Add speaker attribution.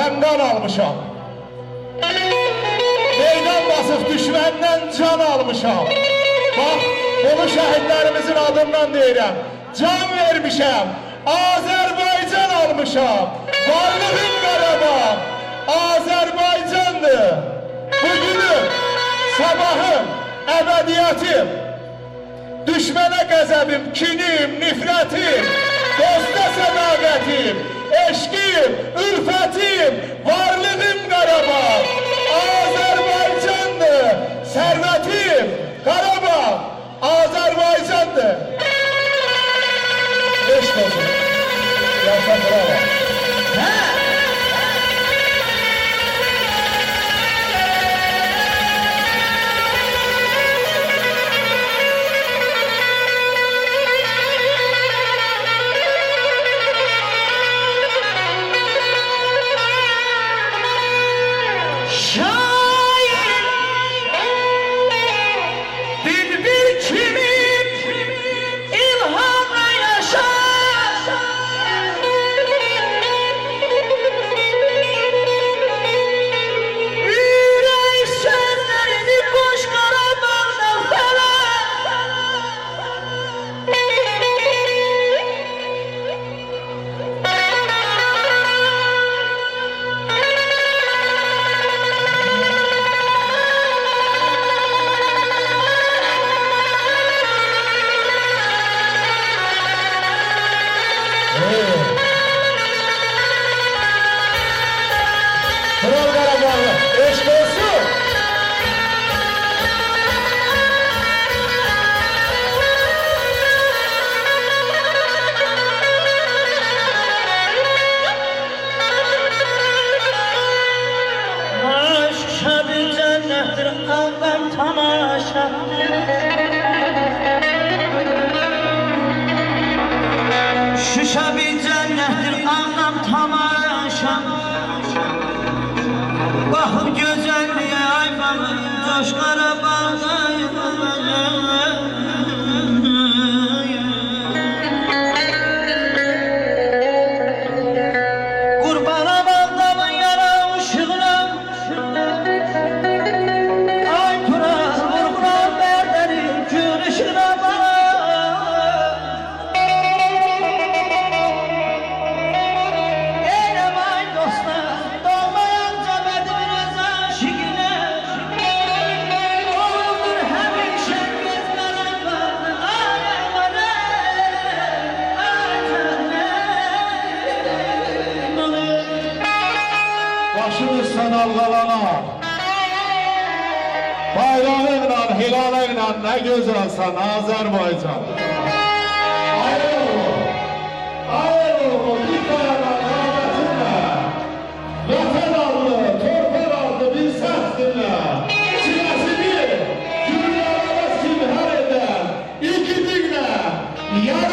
Speaker 1: ben kan almışam. Meydan basıp düşmenden can almışam. Bak, bunu şəhidlərimizin adından deyirəm. Can vermişəm, Azərbaycan almışam. Varlığım Qarabağ, Azərbaycandır. Bugünüm, sabahım, əbədiyyətim. Düşmənə qəzəbim, kinim, nifrətim. Dosta sədaqətim, eşqim, ülfətim. Varlığım Qarabağ, Azərbaycandır. Sərvətim, Qarabağ, Azərbaycandır. Eşq olsun. Yaşa bravo. Kral Qarabağlı, eşq olsun.
Speaker 2: Aşka bir cennettir ağam tamaşa. Şuşa bir cennettir ağam tamaşa. Bakıp güzelliğe ay bakıp coş Qarabağ'dayım. Qurbana bağdamın yara ışığına ay turar vurgurar berderi gün ışığına eylemay dostlar dolmayan cebedim razan şikine olur hemin şerket Qarabağ'da alemane
Speaker 1: Başımızdan algılanar. Bayrağıyla, hilalıyla ne gözəlsən Azərbaycan. Ayır oğlu, bir dayanan rahmetinle. Vatan aldı, torpar aldı bir səs dinle. Çiləsini, dünyalara simhər eden, igidinle, yar